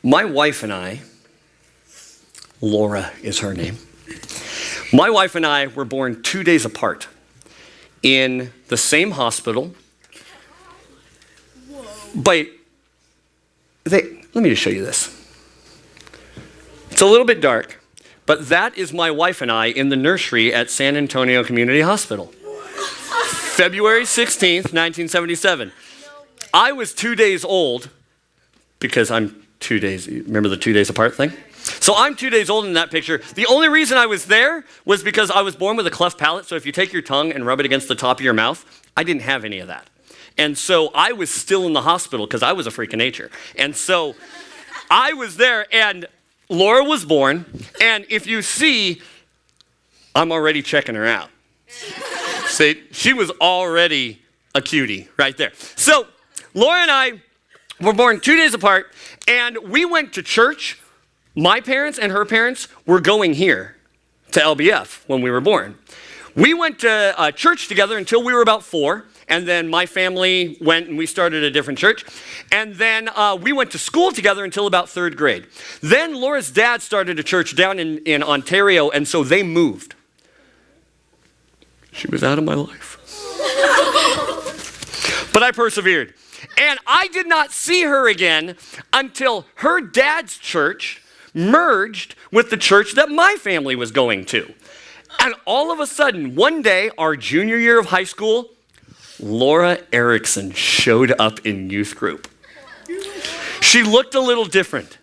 My wife and I, Laura is her name. My wife and I were born 2 days apart in the same hospital. But let me just show you this. It's a little bit dark, but that is my wife and I in the nursery at San Antonio Community Hospital. February 16th, 1977. I was 2 days old because I'm 2 days, remember the 2 days apart thing? So I'm 2 days old in that picture. The only reason I was there was because I was born with a cleft palate. So if you take your tongue and rub it against the top of your mouth, I didn't have any of that. And so I was still in the hospital because I was a freak of nature. And so I was there and Laura was born. And if you see, I'm already checking her out. See, she was already a cutie right there. So Laura and I were born 2 days apart and we went to church. My parents and her parents were going here to LBF when we were born. We went to church together until we were about 4, and then my family went and we started a different church. And then we went to school together until about 3rd grade. Then Laura's dad started a church down in Ontario, and so they moved. She was out of my life. But I persevered. And I did not see her again until her dad's church merged with the church that my family was going to. And all of a sudden, one day, our junior year of high school, Laura Erickson showed up in youth group. She looked a little different.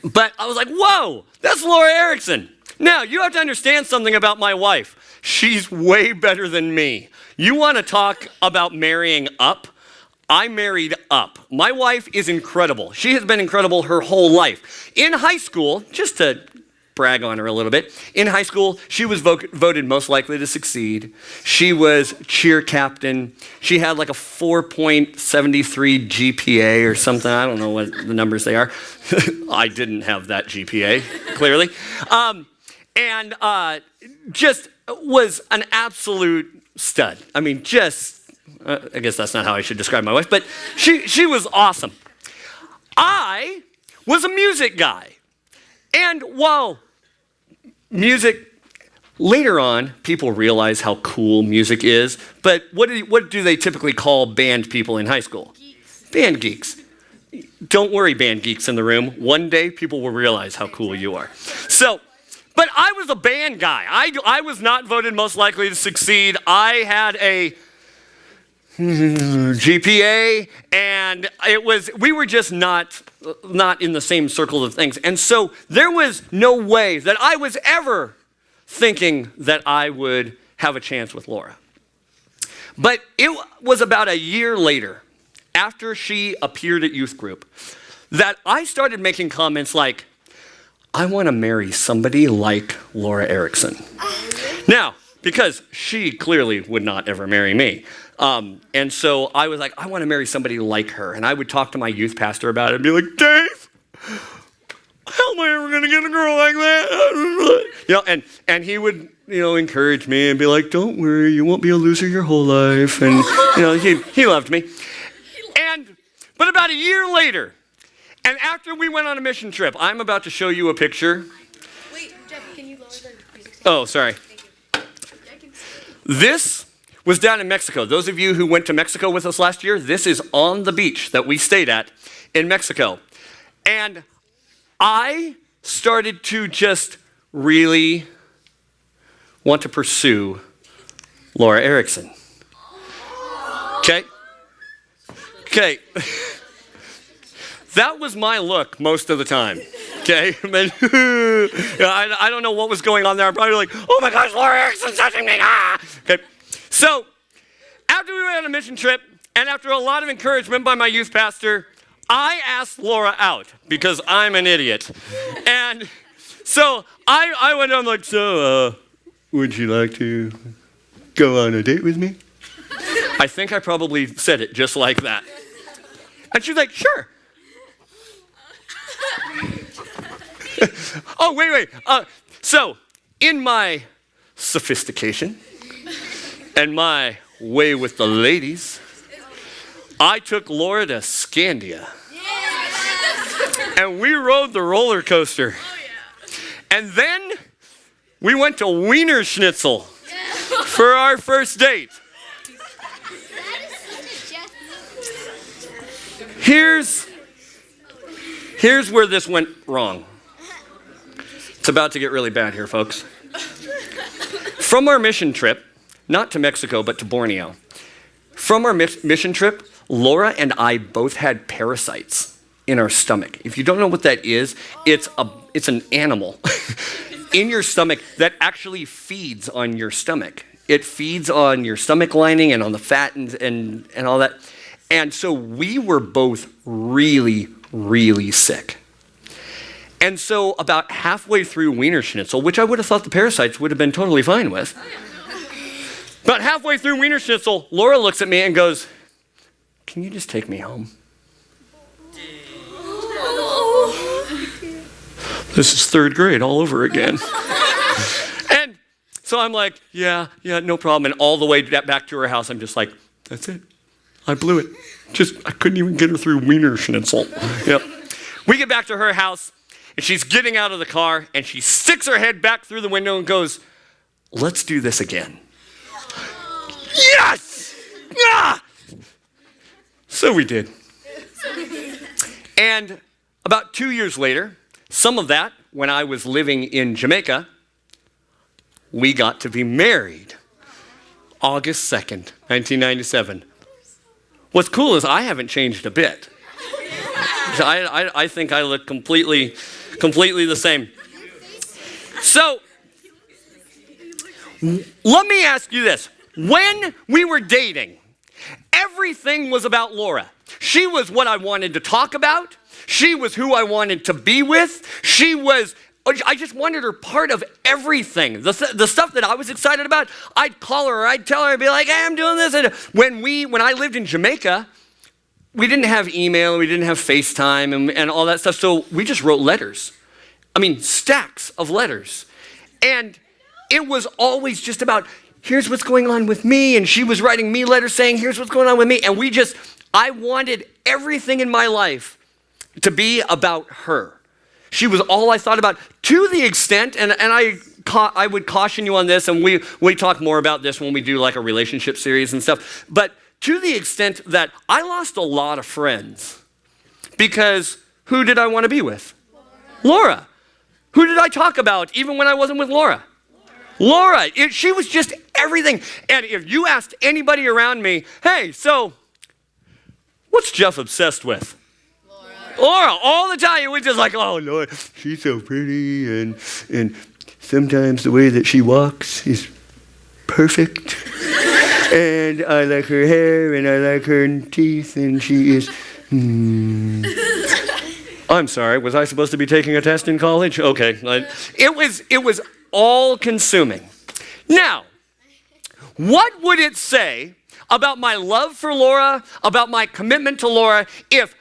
But I was like, whoa, that's Laura Erickson. Now, you have to understand something about my wife. She's way better than me. You want to talk about marrying up? I married up. My wife is incredible. She has been incredible her whole life. In high school, just to brag on her a little bit, in high school, she was voted most likely to succeed. She was cheer captain. She had like a 4.73 GPA or something. I don't know what the numbers they are. I didn't have that GPA, clearly. And just was an absolute stud. I mean, I guess that's not how I should describe my wife, but she was awesome. I was a music guy. And while music, later on, people realize how cool music is, but what do they typically call band people in high school? Geeks. Band geeks. Don't worry, band geeks in the room. One day, people will realize how cool you are. So, but I was a band guy. I was not voted most likely to succeed. I had a GPA, and we were just not in the same circle of things. And so there was no way that I was ever thinking that I would have a chance with Laura. But it was about a year later, after she appeared at youth group, that I started making comments like, I want to marry somebody like Laura Erickson. Now, because she clearly would not ever marry me. And so I was like, I want to marry somebody like her. And I would talk to my youth pastor about it and be like, Dave, how am I ever going to get a girl like that? And he would, encourage me and be like, don't worry, you won't be a loser your whole life. And, he loved me. But about a year later, and after we went on a mission trip, I'm about to show you a picture. Wait, Jeff, can you lower the music? Oh, sorry. This was down in Mexico. Those of you who went to Mexico with us last year, this is on the beach that we stayed at in Mexico. And I started to just really want to pursue Laura Erickson. Okay? That was my look most of the time, okay? I don't know what was going on there. I'm probably like, oh my gosh, Laura Erickson's touching me, Okay, so after we went on a mission trip, and after a lot of encouragement by my youth pastor, I asked Laura out because I'm an idiot. And so I went on like, would you like to go on a date with me? I think I probably said it just like that. And she's like, sure. Oh, wait. So, in my sophistication and my way with the ladies, I took Laura to Scandia. And we rode the roller coaster. And then we went to Wiener Schnitzel for our first date. Here's where this went wrong. It's about to get really bad here, folks. From our mission trip, not to Mexico, but to Borneo. From our mission trip, Laura and I both had parasites in our stomach. If you don't know what that is, it's an animal in your stomach that actually feeds on your stomach. It feeds on your stomach lining and on the fat and all that. And so we were both really, really sick. And so about halfway through Wiener Schnitzel, which I would have thought the parasites would have been totally fine with, but halfway through Wiener Schnitzel, Laura looks at me and goes, "Can you just take me home?" This is third grade all over again. And so I'm like, yeah, no problem. And all the way back to her house, I'm just like, that's it. I blew it. I couldn't even get her through Wiener Schnitzel. Yep. We get back to her house, and she's getting out of the car, and she sticks her head back through the window and goes, "Let's do this again." Yes! Ah! So we did. And about 2 years later, some of that, when I was living in Jamaica, we got to be married. August 2nd, 1997. What's cool is I haven't changed a bit. I think I look completely the same. So, let me ask you this. When we were dating, everything was about Laura. She was what I wanted to talk about. She was who I wanted to be with. I just wanted her part of everything. The stuff that I was excited about, I'd call her, I'd tell her, I'd be like, "Hey, I'm doing this." And when I lived in Jamaica, we didn't have email, we didn't have FaceTime and all that stuff, so we just wrote letters. I mean, stacks of letters. And it was always just about, here's what's going on with me, and she was writing me letters saying, here's what's going on with me, and I wanted everything in my life to be about her. She was all I thought about, to the extent, and I would caution you on this, and we talk more about this when we do like a relationship series and stuff, but to the extent that I lost a lot of friends because who did I want to be with? Laura. Who did I talk about even when I wasn't with Laura? Laura. She was just everything. And if you asked anybody around me, "Hey, so what's Jeff obsessed with?" Laura, all the time. It was just like, "Oh, Lord, she's so pretty, and sometimes the way that she walks is perfect. And I like her hair, and I like her teeth, and she is..." I'm sorry, was I supposed to be taking a test in college? Okay. It was all-consuming. Now, what would it say about my love for Laura, about my commitment to Laura, if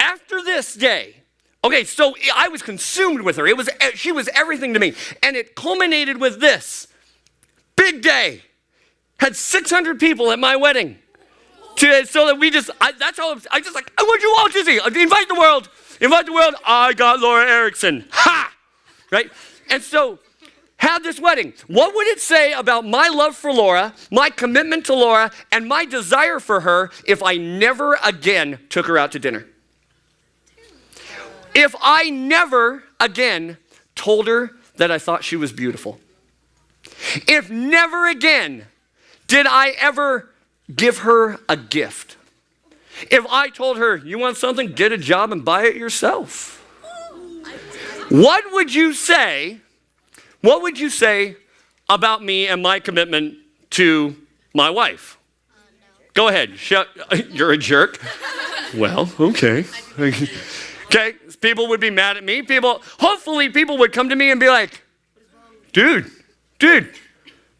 after this day, okay, so I was consumed with her. She was everything to me. And it culminated with this. Big day. Had 600 people at my wedding. So that that's how I just like, "I want you all to see. Invite the world. Invite the world. I got Laura Erickson." Ha! Right? And so, had this wedding. What would it say about my love for Laura, my commitment to Laura, and my desire for her if I never again took her out to dinner? If I never again told her that I thought she was beautiful. If never again did I ever give her a gift. If I told her, "You want something? Get a job and buy it yourself." What would you say? What would you say about me and my commitment to my wife? Go ahead. You're a jerk. Well, okay. Okay, people would be mad at me. Hopefully people would come to me and be like, dude,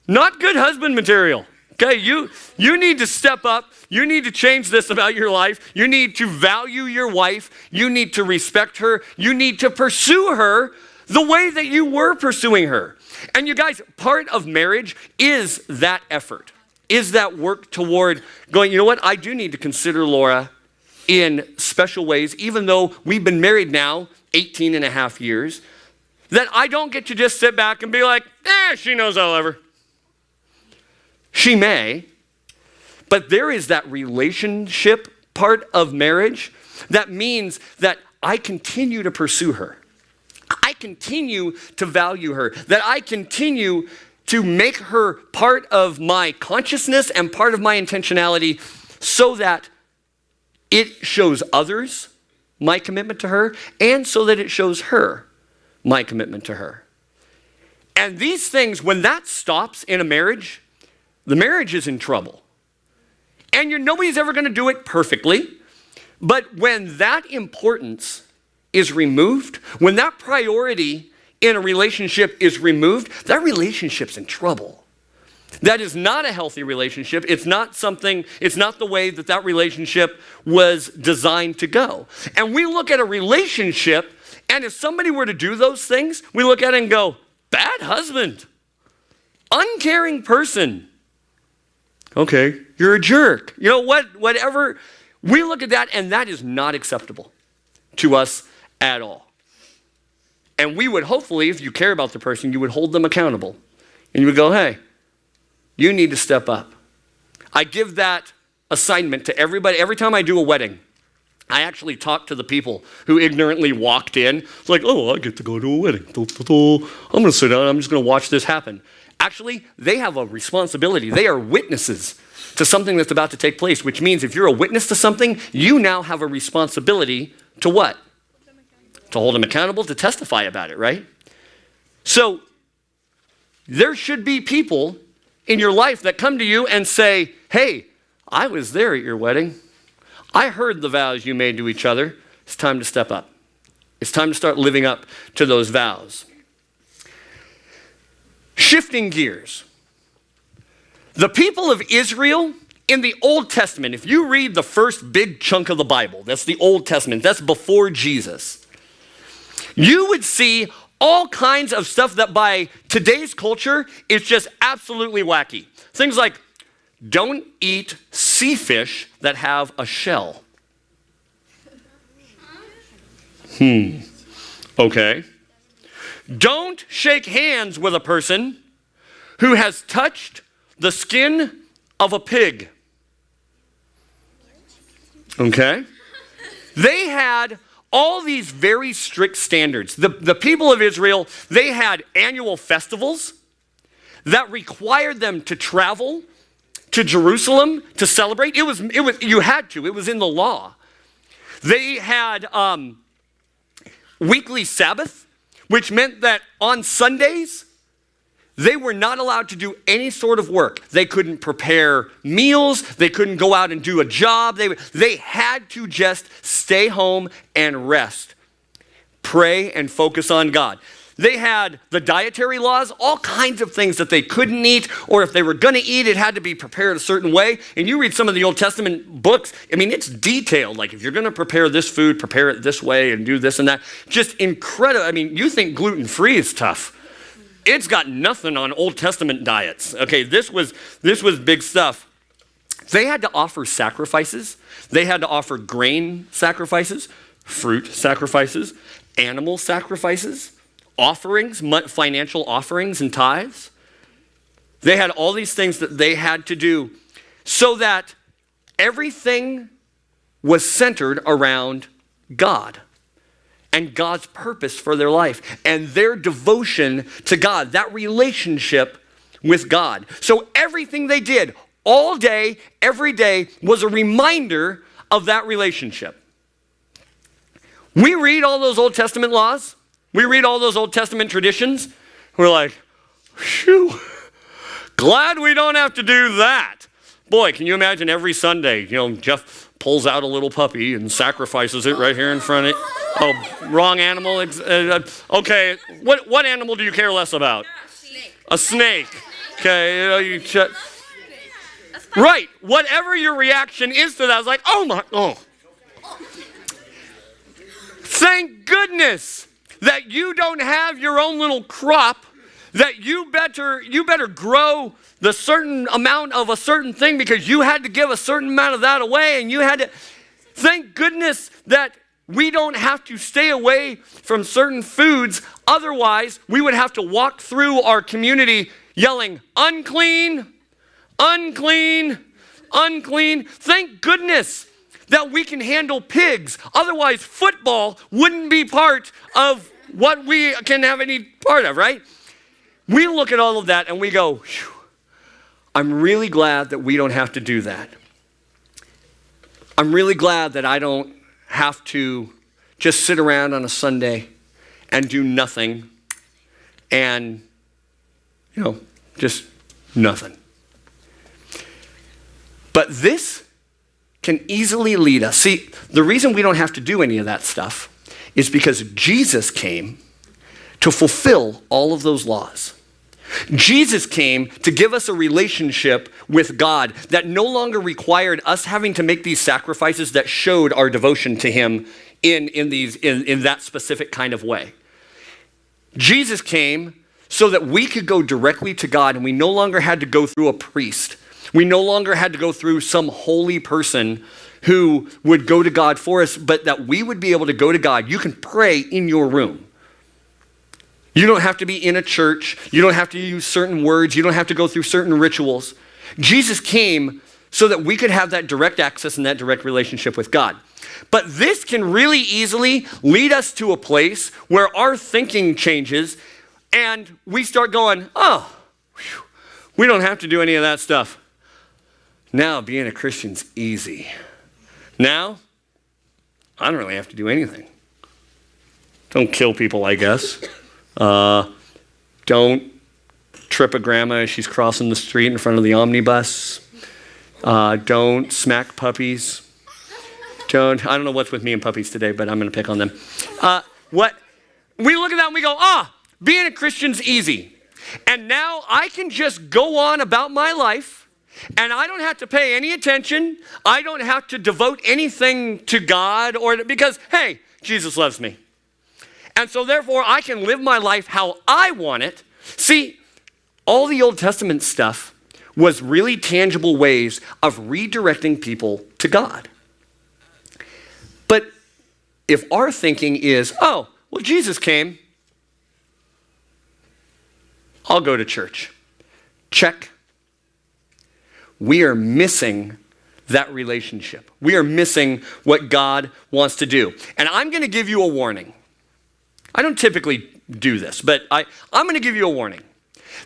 not good husband material. Okay, you need to step up. You need to change this about your life. You need to value your wife. You need to respect her. You need to pursue her the way that you were pursuing her. And you guys, part of marriage is that effort, is that work toward going, "You know what? I do need to consider Laura in special ways, even though we've been married now 18 and a half years, that I don't get to just sit back and be like, she knows I love her. She may, but there is that relationship part of marriage that means that I continue to pursue her. I continue to value her, that I continue to make her part of my consciousness and part of my intentionality so that it shows others my commitment to her and so that it shows her my commitment to her. And these things, when that stops in a marriage, the marriage is in trouble. And nobody's ever going to do it perfectly, but when that importance is removed, when that priority in a relationship is removed, that relationship's in trouble. That is not a healthy relationship. It's not the way that relationship was designed to go. And we look at a relationship, and if somebody were to do those things, we look at it and go, bad husband, uncaring person. Okay, you're a jerk. You know what? Whatever. We look at that, and that is not acceptable to us at all. And we would hopefully, if you care about the person, you would hold them accountable. And you would go, hey, you need to step up. I give that assignment to everybody. Every time I do a wedding, I actually talk to the people who ignorantly walked in. It's like, I get to go to a wedding. I'm going to sit down. I'm just going to watch this happen. Actually, they have a responsibility. They are witnesses to something that's about to take place, which means if you're a witness to something, you now have a responsibility to what? To hold them accountable, to testify about it, right? So there should be people in your life that come to you and say, hey, I was there at your wedding. I heard the vows you made to each other. It's time to step up. It's time to start living up to those vows. Shifting gears. The people of Israel in the Old Testament, if you read the first big chunk of the Bible, that's the Old Testament, that's before Jesus, you would see all kinds of stuff that by today's culture is just absolutely wacky. Things like, don't eat sea fish that have a shell. Okay. Don't shake hands with a person who has touched the skin of a pig. Okay. They had all these very strict standards. The people of Israel, they had annual festivals that required them to travel to Jerusalem to celebrate. It was you had to. It was in the law. They had weekly Sabbath, which meant that on Sundays, they were not allowed to do any sort of work. They couldn't prepare meals. They couldn't go out and do a job. They had to just stay home and rest, pray and focus on God. They had the dietary laws, all kinds of things that they couldn't eat, or if they were going to eat, it had to be prepared a certain way. And you read some of the Old Testament books, I mean, it's detailed. Like if you're going to prepare this food, prepare it this way and do this and that. Just incredible. I mean, you think gluten-free is tough. It's got nothing on Old Testament diets. Okay, this was big stuff. They had to offer sacrifices. They had to offer grain sacrifices, fruit sacrifices, animal sacrifices, offerings, financial offerings and tithes. They had all these things that they had to do so that everything was centered around God and God's purpose for their life and their devotion to God, that relationship with God. So everything they did all day, every day, was a reminder of that relationship. We read all those Old Testament laws. We read all those Old Testament traditions. We're like, phew, glad we don't have to do that. Boy, can you imagine every Sunday, Jeff pulls out a little puppy and sacrifices it right here in front of it. Oh, wrong animal. Okay, what animal do you care less about? A snake. Okay, right, whatever your reaction is to that, it's like, oh. Thank goodness that you don't have your own little crop, that you better grow the certain amount of a certain thing because you had to give a certain amount of that away and you had to. Thank goodness that we don't have to stay away from certain foods. Otherwise, we would have to walk through our community yelling, unclean, unclean, unclean. Thank goodness that we can handle pigs. Otherwise, football wouldn't be part of what we can have any part of, right? We look at all of that and we go, "Phew, I'm really glad that we don't have to do that. I'm really glad that I don't have to just sit around on a Sunday and do nothing and, just nothing." But this can easily lead us. See, the reason we don't have to do any of that stuff is because Jesus came to fulfill all of those laws. Jesus came to give us a relationship with God that no longer required us having to make these sacrifices that showed our devotion to him in that specific kind of way. Jesus came so that we could go directly to God, and we no longer had to go through a priest. We no longer had to go through some holy person who would go to God for us, but that we would be able to go to God. You can pray in your room. You don't have to be in a church. You don't have to use certain words. You don't have to go through certain rituals. Jesus came so that we could have that direct access and that direct relationship with God. But this can really easily lead us to a place where our thinking changes and we start going, oh, whew, we don't have to do any of that stuff. Now being a Christian's easy. Now, I don't really have to do anything. Don't kill people, I guess. Don't trip a grandma as she's crossing the street in front of the omnibus. Don't smack puppies. I don't know what's with me and puppies today, but I'm going to pick on them. We look at that and we go, being a Christian's easy. And now I can just go on about my life and I don't have to pay any attention. I don't have to devote anything to God because, hey, Jesus loves me. And so therefore I can live my life how I want it. See, all the Old Testament stuff was really tangible ways of redirecting people to God. But if our thinking is, Jesus came, I'll go to church. Check. We are missing that relationship. We are missing what God wants to do. And I'm going to give you a warning. I don't typically do this, but I'm going to give you a warning.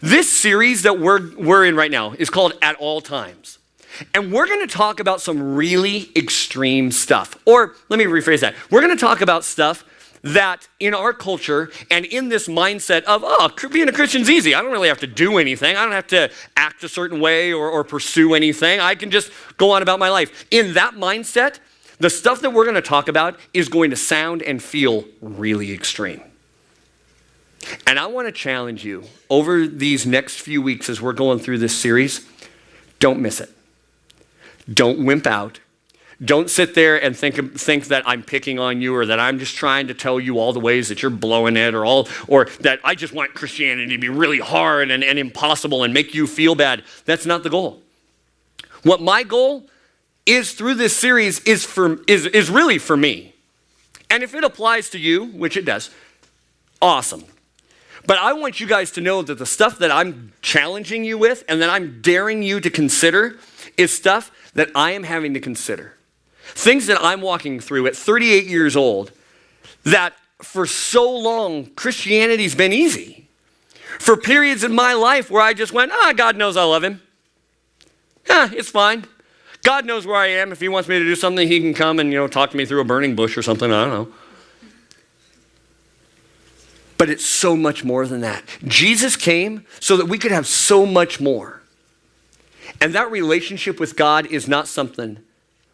This series that we're in right now is called At All Times. And we're going to talk about some really extreme stuff. Or let me rephrase that. We're going to talk about stuff that in our culture and in this mindset of, being a Christian's easy. I don't really have to do anything. I don't have to act a certain way or pursue anything. I can just go on about my life. In that mindset, the stuff that we're going to talk about is going to sound and feel really extreme. And I want to challenge you over these next few weeks as we're going through this series, don't miss it. Don't wimp out. Don't sit there and think that I'm picking on you or that I'm just trying to tell you all the ways that you're blowing it or that I just want Christianity to be really hard and impossible and make you feel bad. That's not the goal. What my goal is through this series is really for me. And if it applies to you, which it does, awesome. But I want you guys to know that the stuff that I'm challenging you with and that I'm daring you to consider is stuff that I am having to consider. Things that I'm walking through at 38 years old that for so long Christianity's been easy. For periods in my life where I just went, God knows I love him. It's fine. God knows where I am. If he wants me to do something, he can come and, talk to me through a burning bush or something. I don't know. But it's so much more than that. Jesus came so that we could have so much more. And that relationship with God is not something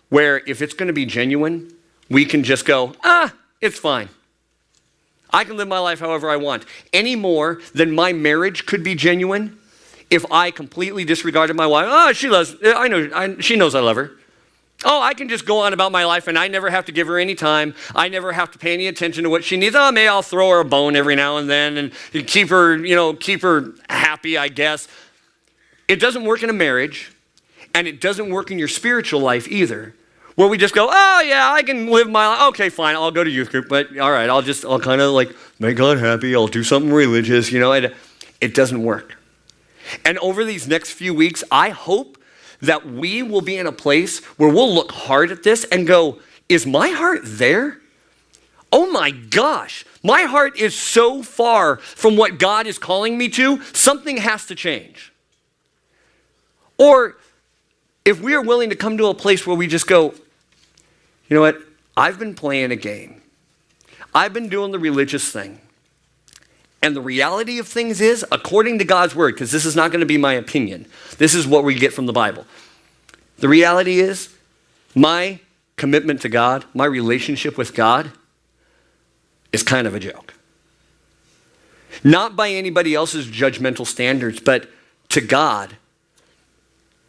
where if it's going to be genuine, we can just go, it's fine. I can live my life however I want. Any more than my marriage could be genuine if I completely disregarded my wife. She knows I love her. I can just go on about my life and I never have to give her any time. I never have to pay any attention to what she needs. Maybe I'll throw her a bone every now and then and keep her happy, I guess. It doesn't work in a marriage and it doesn't work in your spiritual life either, where we just go, oh yeah, I can live my life. Okay, fine, I'll go to youth group, but all right, I'll kind of like make God happy. I'll do something religious, it doesn't work. And over these next few weeks, I hope that we will be in a place where we'll look hard at this and go, is my heart there? Oh my gosh, my heart is so far from what God is calling me to, something has to change. Or if we are willing to come to a place where we just go, you know what, I've been playing a game. I've been doing the religious thing. And the reality of things is, according to God's word, because this is not going to be my opinion, this is what we get from the Bible. The reality is, my commitment to God, my relationship with God, is kind of a joke. Not by anybody else's judgmental standards, but to God,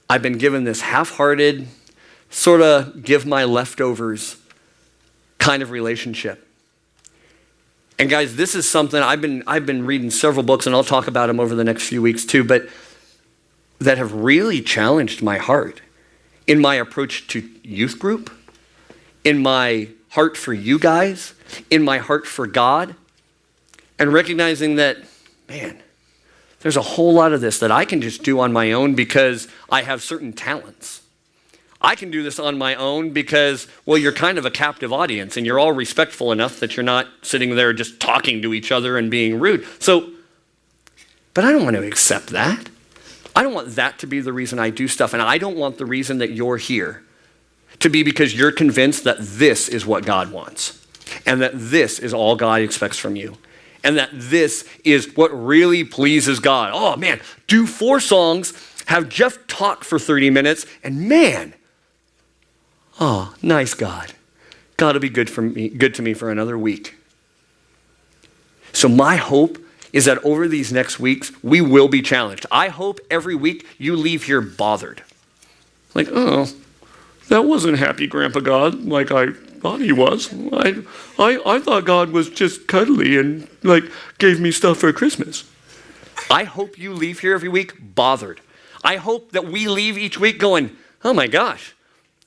I've been given this half-hearted, sort of give my leftovers kind of relationship. And guys, this is something I've been reading several books, and I'll talk about them over the next few weeks too, but that have really challenged my heart in my approach to youth group, in my heart for you guys, in my heart for God, and recognizing that, man, there's a whole lot of this that I can just do on my own because I have certain talents. I can do this on my own because, well, you're kind of a captive audience and you're all respectful enough that you're not sitting there just talking to each other and being rude. So, but I don't want to accept that. I don't want that to be the reason I do stuff, and I don't want the reason that you're here to be because you're convinced that this is what God wants and that this is all God expects from you and that this is what really pleases God. Oh man, do 4 songs, have Jeff talk for 30 minutes, and man, oh, nice God. God will be good to me for another week. So my hope is that over these next weeks, we will be challenged. I hope every week you leave here bothered. Like, oh, that wasn't happy Grandpa God like I thought he was. I thought God was just cuddly and like gave me stuff for Christmas. I hope you leave here every week bothered. I hope that we leave each week going, oh my gosh,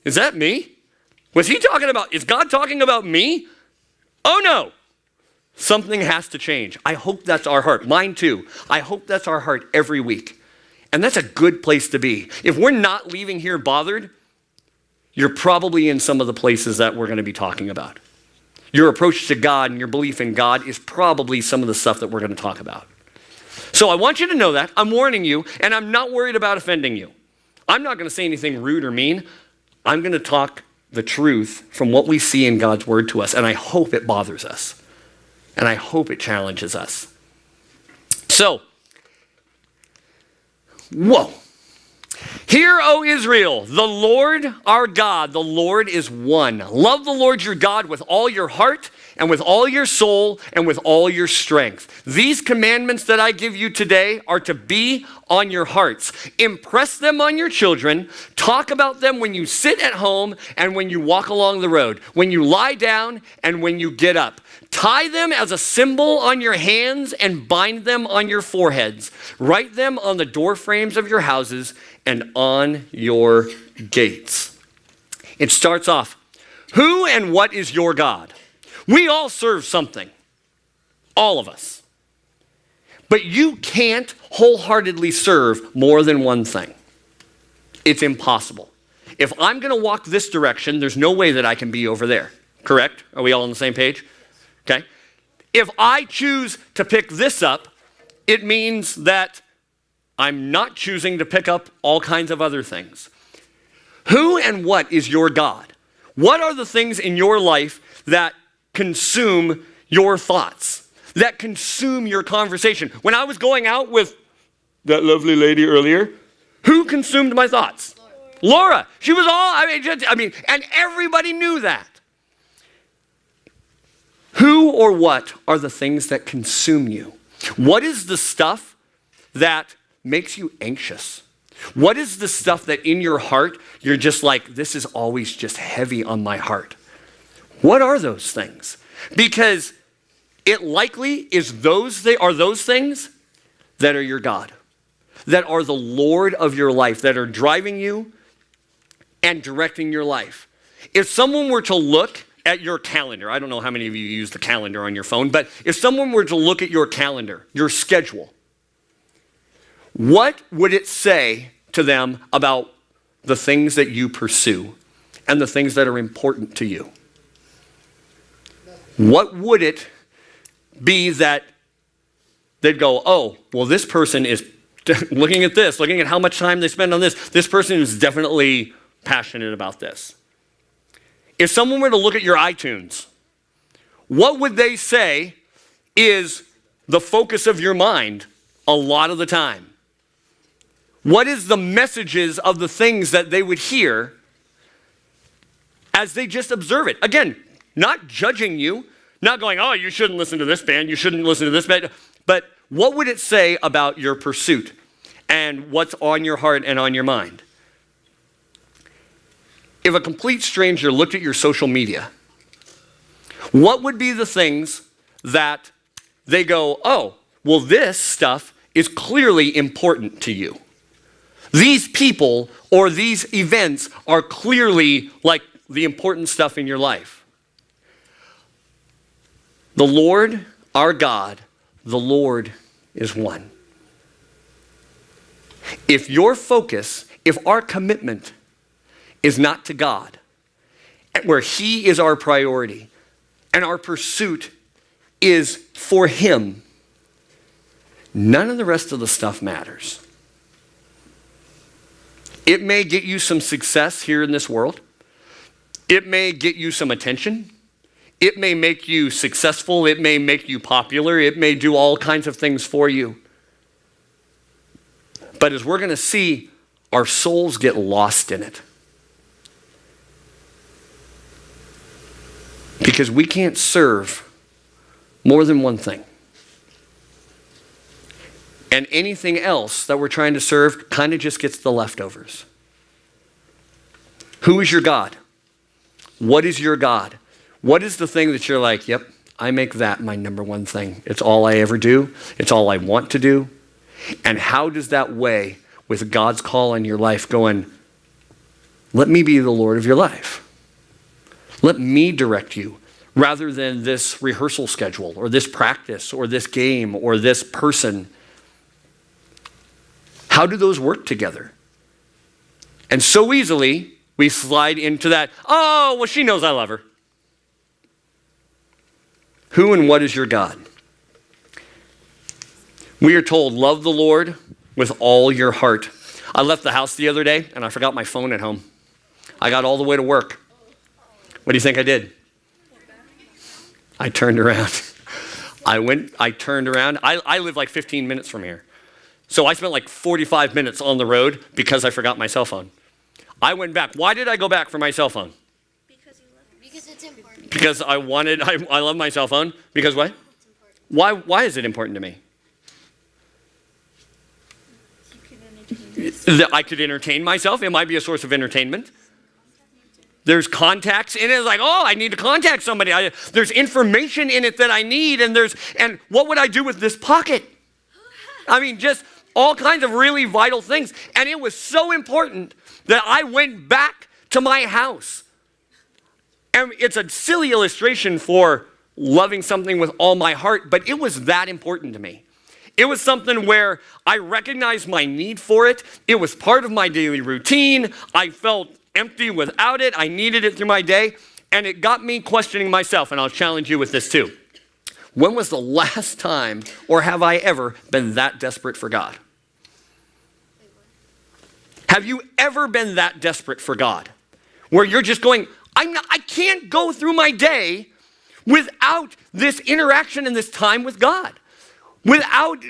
is that me? Is God talking about me? Oh no, something has to change. I hope that's our heart. Mine too. I hope that's our heart every week. And that's a good place to be. If we're not leaving here bothered, you're probably in some of the places that we're going to be talking about. Your approach to God and your belief in God is probably some of the stuff that we're going to talk about. So I want you to know that. I'm warning you, and I'm not worried about offending you. I'm not going to say anything rude or mean. I'm going to talk the truth from what we see in God's word to us, and I hope it bothers us, and I hope it challenges us. So, whoa. Hear, O Israel, the Lord our God, the Lord is one. Love the Lord your God with all your heart and with all your soul and with all your strength. These commandments that I give you today are to be on your hearts. Impress them on your children. Talk about them when you sit at home and when you walk along the road, when you lie down and when you get up. Tie them as a symbol on your hands and bind them on your foreheads. Write them on the door frames of your houses and on your gates. It starts off, who and what is your God? We all serve something, all of us. But you can't wholeheartedly serve more than one thing. It's impossible. If I'm going to walk this direction, there's no way that I can be over there. Correct? Are we all on the same page? Okay. If I choose to pick this up, it means that I'm not choosing to pick up all kinds of other things. Who and what is your God? What are the things in your life that consume your thoughts, that consume your conversation? When I was going out with that lovely lady earlier, who consumed my thoughts? Laura. She was all, and everybody knew that. Who or what are the things that consume you? What is the stuff that makes you anxious? What is the stuff that in your heart, you're just like, this is always just heavy on my heart? What are those things? Because it likely is those things that are your God, that are the Lord of your life, that are driving you and directing your life. if someone were to look at your calendar, I don't know how many of you use the calendar on your phone, but if someone were to look at your calendar, your schedule, what would it say to them about the things that you pursue and the things that are important to you? What would it be that they'd go, oh, well, this person is looking at this, looking at how much time they spend on this person is definitely passionate about this. If someone were to look at your iTunes, what would they say is the focus of your mind a lot of the time? What is the messages of the things that they would hear as they just observe it? Again, not judging you, not going, oh, you shouldn't listen to this band, you shouldn't listen to this band, but what would it say about your pursuit and what's on your heart and on your mind? If a complete stranger looked at your social media, what would be the things that they go, oh, well, this stuff is clearly important to you. These people or these events are clearly like the important stuff in your life. The Lord, our God, the Lord is one. If your focus, if our commitment is not to God, where He is our priority, and our pursuit is for Him, none of the rest of the stuff matters. It may get you some success here in this world. It may get you some attention. It may make you successful. It may make you popular. It may do all kinds of things for you. But as we're going to see, our souls get lost in it. Because we can't serve more than one thing. And anything else that we're trying to serve kind of just gets the leftovers. Who is your God? What is your God? What is the thing that you're like, yep, I make that my number one thing. It's all I ever do. It's all I want to do. And how does that weigh with God's call on your life going, let me be the Lord of your life. Let me direct you rather than this rehearsal schedule or this practice or this game or this person. How do those work together? And so easily we slide into that, oh, well, she knows I love her. Who and what is your God? We are told, love the Lord with all your heart. I left the house the other day and I forgot my phone at home. I got all the way to work. What do you think I did? I turned around. I turned around. I live like 15 minutes from here. So I spent like 45 minutes on the road because I forgot my cell phone. I went back. Why did I go back for my cell phone? Because you love it. Because it's important. Because I love my cell phone. Because what? Why is it important to me? That I could entertain myself. It might be a source of entertainment. There's contacts in it. It's like, oh, I need to contact somebody. There's information in it that I need. And what would I do with this pocket? I mean, just all kinds of really vital things. And it was so important that I went back to my house. And it's a silly illustration for loving something with all my heart, but it was that important to me. It was something where I recognized my need for it. It was part of my daily routine. I felt empty without it. I needed it through my day. And it got me questioning myself. And I'll challenge you with this too. When was the last time, or have I ever been that desperate for God? Have you ever been that desperate for God? Where you're just going, I can't go through my day without this interaction and this time with God. Without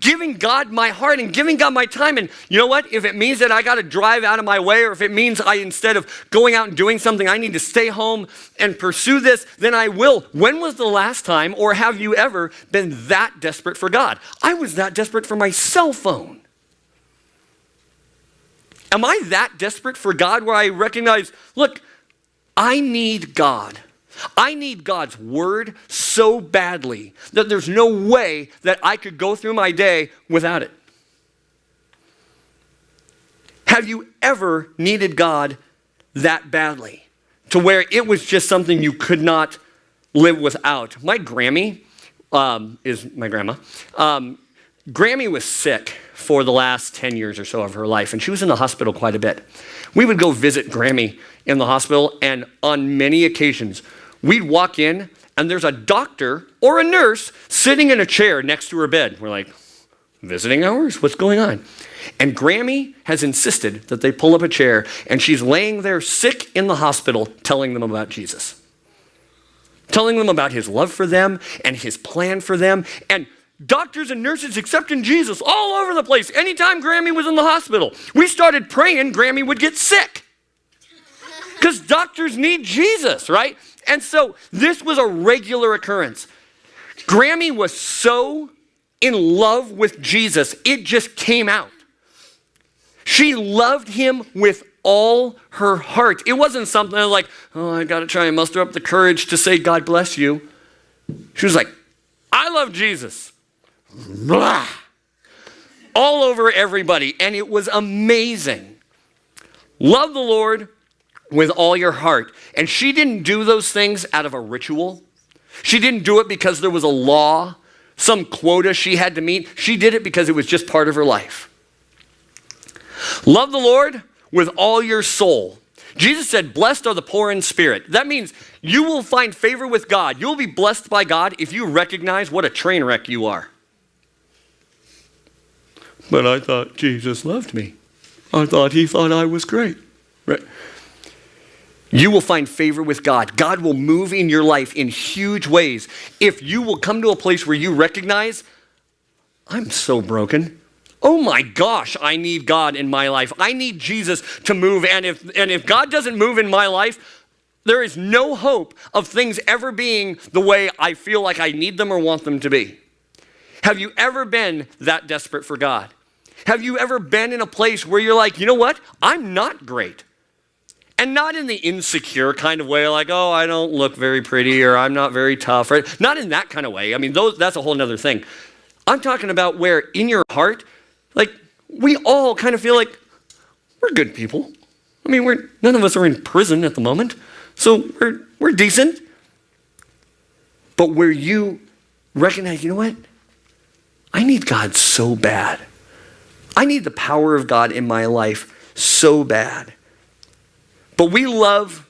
giving God my heart and giving God my time. And you know what? If it means that I got to drive out of my way, or if it means instead of going out and doing something, I need to stay home and pursue this, then I will. When was the last time, or have you ever been that desperate for God? I was that desperate for my cell phone. Am I that desperate for God where I recognize, look, I need God. I need God's word so badly that there's no way that I could go through my day without it. Have you ever needed God that badly to where it was just something you could not live without. My Grammy is my grandma. Grammy was sick for the last 10 years or so of her life, and she was in the hospital quite a bit. We would go visit Grammy in the hospital, and on many occasions, we'd walk in, and there's a doctor or a nurse sitting in a chair next to her bed. We're like, visiting hours? What's going on? And Grammy has insisted that they pull up a chair, and she's laying there sick in the hospital telling them about Jesus. Telling them about his love for them and his plan for them. And doctors and nurses accepting Jesus all over the place. Anytime Grammy was in the hospital, we started praying Grammy would get sick. Because doctors need Jesus, right? And so this was a regular occurrence. Grammy was so in love with Jesus, it just came out. She loved him with all her heart. It wasn't something like, oh, I got to try and muster up the courage to say, God bless you. She was like, I love Jesus. Blah. All over everybody. And it was amazing. Love the Lord with all your heart. And she didn't do those things out of a ritual. She didn't do it because there was a law, some quota she had to meet. She did it because it was just part of her life. Love the Lord with all your soul. Jesus said, blessed are the poor in spirit. That means you will find favor with God. You'll be blessed by God if you recognize what a train wreck you are. But I thought Jesus loved me. I thought he thought I was great. Right? You will find favor with God. God will move in your life in huge ways if you will come to a place where you recognize, I'm so broken. Oh my gosh, I need God in my life. I need Jesus to move. And if God doesn't move in my life, there is no hope of things ever being the way I feel like I need them or want them to be. Have you ever been that desperate for God? Have you ever been in a place where you're like, you know what? I'm not great. And not in the insecure kind of way, like, oh, I don't look very pretty or I'm not very tough. Right? Not in that kind of way. I mean, that's a whole nother thing. I'm talking about where in your heart, like, we all kind of feel like we're good people. I mean, none of us are in prison at the moment, so we're decent. But where you recognize, you know what? I need God so bad. I need the power of God in my life so bad. But we love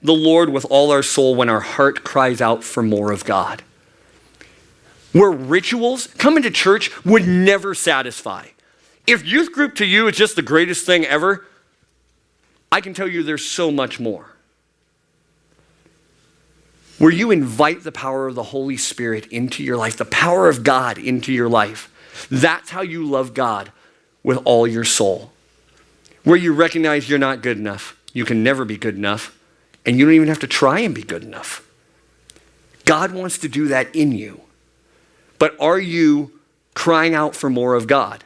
the Lord with all our soul when our heart cries out for more of God. Where rituals, coming to church, would never satisfy. If youth group to you is just the greatest thing ever, I can tell you there's so much more. Where you invite the power of the Holy Spirit into your life, the power of God into your life. That's how you love God with all your soul. Where you recognize you're not good enough. You can never be good enough. And you don't even have to try and be good enough. God wants to do that in you. But are you crying out for more of God?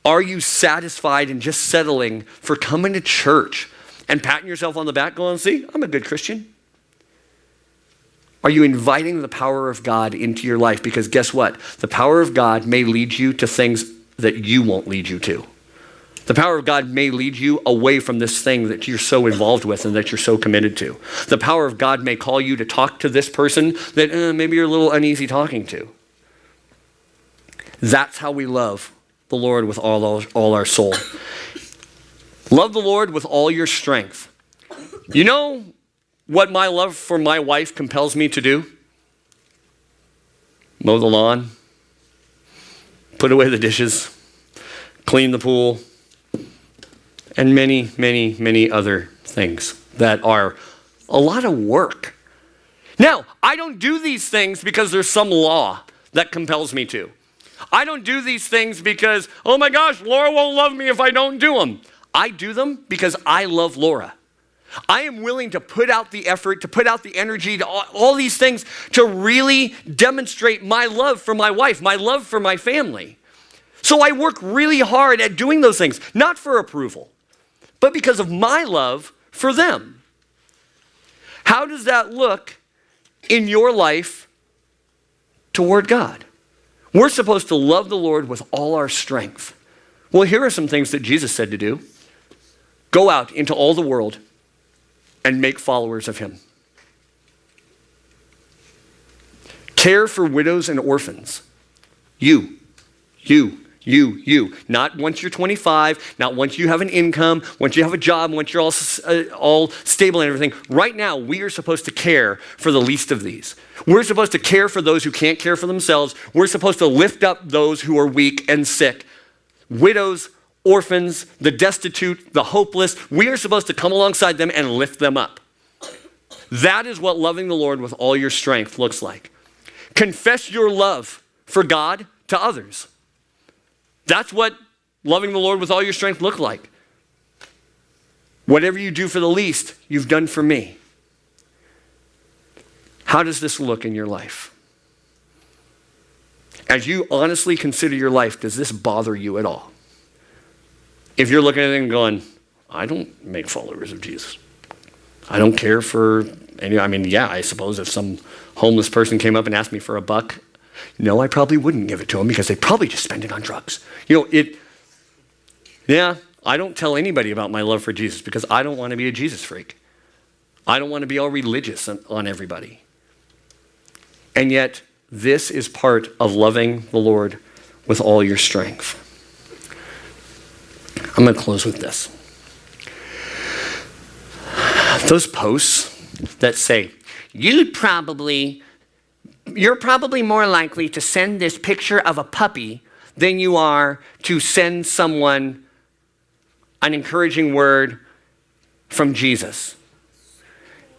Are you satisfied and just settling for coming to church and patting yourself on the back going, see, I'm a good Christian? Are you inviting the power of God into your life? Because guess what? The power of God may lead you to things that you won't lead you to. The power of God may lead you away from this thing that you're so involved with and that you're so committed to. The power of God may call you to talk to this person that maybe you're a little uneasy talking to. That's how we love the Lord with all our soul. Love the Lord with all your strength. You know what my love for my wife compels me to do? Mow the lawn, put away the dishes, clean the pool, and many, many, many other things that are a lot of work. Now, I don't do these things because there's some law that compels me to. I don't do these things because, oh my gosh, Laura won't love me if I don't do them. I do them because I love Laura. I am willing to put out the effort, to put out the energy, to all these things to really demonstrate my love for my wife, my love for my family. So I work really hard at doing those things, not for approval, but because of my love for them. How does that look in your life toward God? We're supposed to love the Lord with all our strength. Well, here are some things that Jesus said to do. Go out into all the world and make followers of him. Care for widows and orphans. You. Not once you're 25, not once you have an income, once you have a job, once you're all stable and everything. Right now, we are supposed to care for the least of these. We're supposed to care for those who can't care for themselves. We're supposed to lift up those who are weak and sick. Widows, orphans, the destitute, the hopeless. We are supposed to come alongside them and lift them up. That is what loving the Lord with all your strength looks like. Confess your love for God to others. That's what loving the Lord with all your strength look like. Whatever you do for the least, you've done for me. How does this look in your life? As you honestly consider your life, does this bother you at all? If you're looking at it and going, I don't make followers of Jesus. I don't care for any, I suppose if some homeless person came up and asked me for $1, no, I probably wouldn't give it to them because they'd probably just spend it on drugs. I don't tell anybody about my love for Jesus because I don't want to be a Jesus freak. I don't want to be all religious on everybody. And yet, this is part of loving the Lord with all your strength. I'm going to close with this. Those posts that say, you're probably more likely to send this picture of a puppy than you are to send someone an encouraging word from Jesus.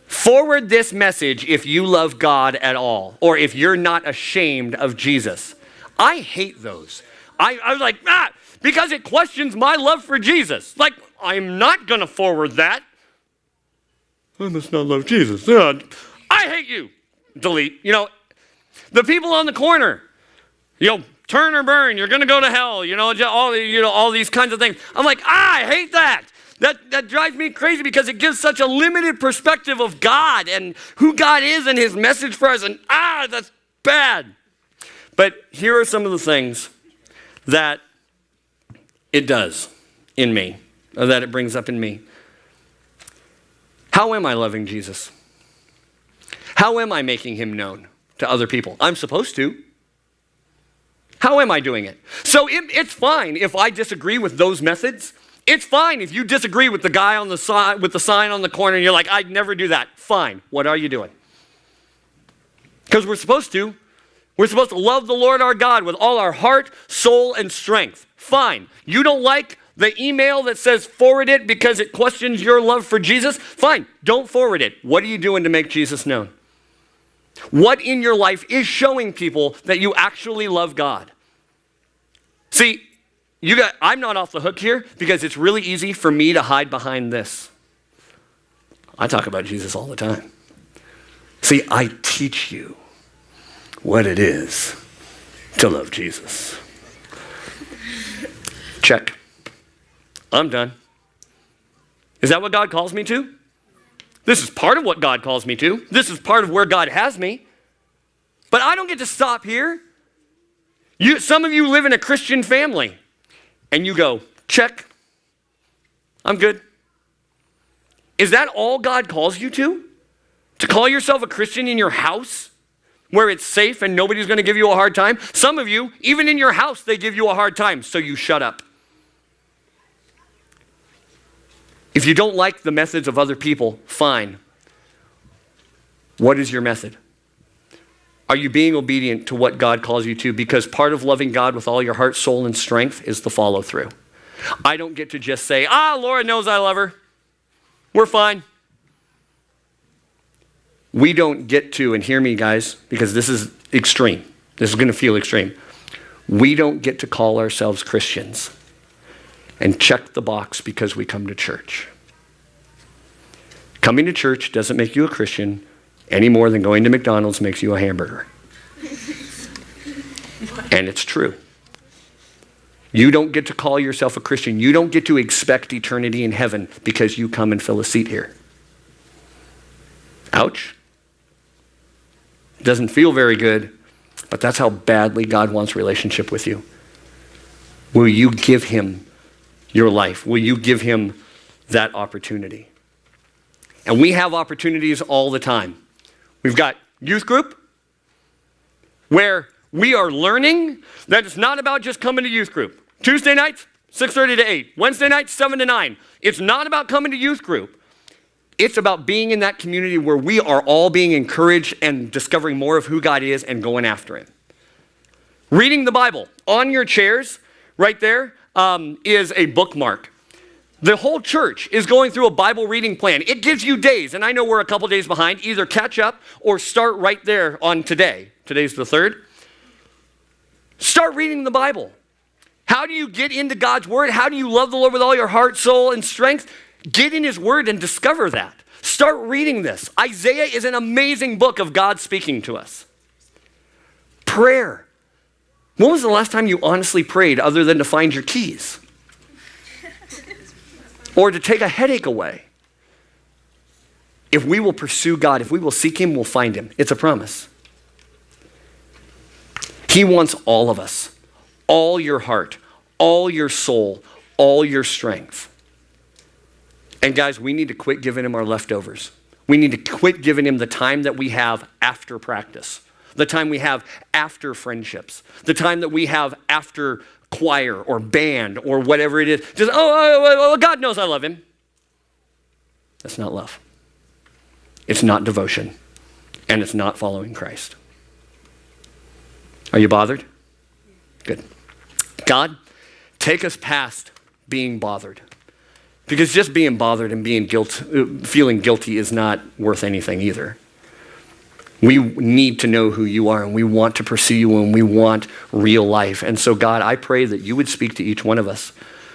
Forward this message if you love God at all, or if you're not ashamed of Jesus. I hate those. I was like, because it questions my love for Jesus. Like, I'm not going to forward that. I must not love Jesus. I hate you. Delete. The people on the corner, turn or burn, you're going to go to hell, all these kinds of things. I'm like, I hate that. That drives me crazy because it gives such a limited perspective of God and who God is and his message for us. And that's bad. But here are some of the things that it does in me, or that it brings up in me. How am I loving Jesus? How am I making him known to other people? I'm supposed to. How am I doing it? So it's fine if I disagree with those methods. It's fine if you disagree with the guy on the side with the sign on the corner and you're like, I'd never do that. Fine. What are you doing? Because we're supposed to. We're supposed to love the Lord our God with all our heart, soul, and strength. Fine. You don't like the email that says forward it because it questions your love for Jesus? Fine. Don't forward it. What are you doing to make Jesus known? What in your life is showing people that you actually love God? See, I'm not off the hook here because it's really easy for me to hide behind this. I talk about Jesus all the time. See, I teach you what it is to love Jesus. Check. I'm done. Is that what God calls me to? This is part of what God calls me to. This is part of where God has me. But I don't get to stop here. Some of you live in a Christian family and you go, check. I'm good. Is that all God calls you to? To call yourself a Christian in your house where it's safe and nobody's going to give you a hard time? Some of you, even in your house, they give you a hard time, so you shut up. If you don't like the methods of other people, fine. What is your method? Are you being obedient to what God calls you to? Because part of loving God with all your heart, soul, and strength is the follow through. I don't get to just say, Laura knows I love her. We're fine. We don't get to, and hear me guys, because this is extreme. This is going to feel extreme. We don't get to call ourselves Christians and check the box because we come to church. Coming to church doesn't make you a Christian any more than going to McDonald's makes you a hamburger. And it's true. You don't get to call yourself a Christian. You don't get to expect eternity in heaven because you come and fill a seat here. Ouch. Doesn't feel very good, but that's how badly God wants relationship with you. Will you give him your life? Will you give him that opportunity? And we have opportunities all the time. We've got youth group, where we are learning that it's not about just coming to youth group. Tuesday nights, 6:30 to 8. Wednesday nights, 7 to 9. It's not about coming to youth group. It's about being in that community where we are all being encouraged and discovering more of who God is and going after him. Reading the Bible. On your chairs, right there, is a bookmark. The whole church is going through a Bible reading plan. It gives you days, and I know we're a couple days behind. Either catch up or start right there on today. Today's the 3rd. Start reading the Bible. How do you get into God's word? How do you love the Lord with all your heart, soul, and strength? Get in his word and discover that. Start reading this. Isaiah is an amazing book of God speaking to us. Prayer. When was the last time you honestly prayed other than to find your keys? Or to take a headache away? If we will pursue God, if we will seek him, we'll find him. It's a promise. He wants all of us, all your heart, all your soul, all your strength. And guys, we need to quit giving him our leftovers. We need to quit giving him the time that we have after practice, the time we have after friendships, the time that we have after choir or band or whatever it is. Just, God knows I love him. That's not love. It's not devotion. And it's not following Christ. Are you bothered? Good. God, take us past being bothered. Because just being bothered and feeling guilty is not worth anything either. We need to know who you are, and we want to pursue you, and we want real life. And so, God, I pray that you would speak to each one of us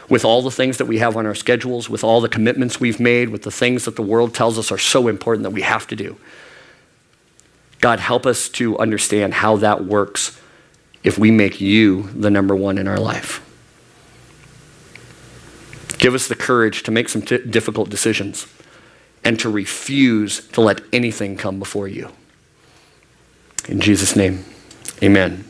with all the things that we have on our schedules, with all the commitments we've made, with the things that the world tells us are so important that we have to do. God, help us to understand how that works if we make you the number one in our life. Give us the courage to make some difficult decisions and to refuse to let anything come before you. In Jesus' name, amen.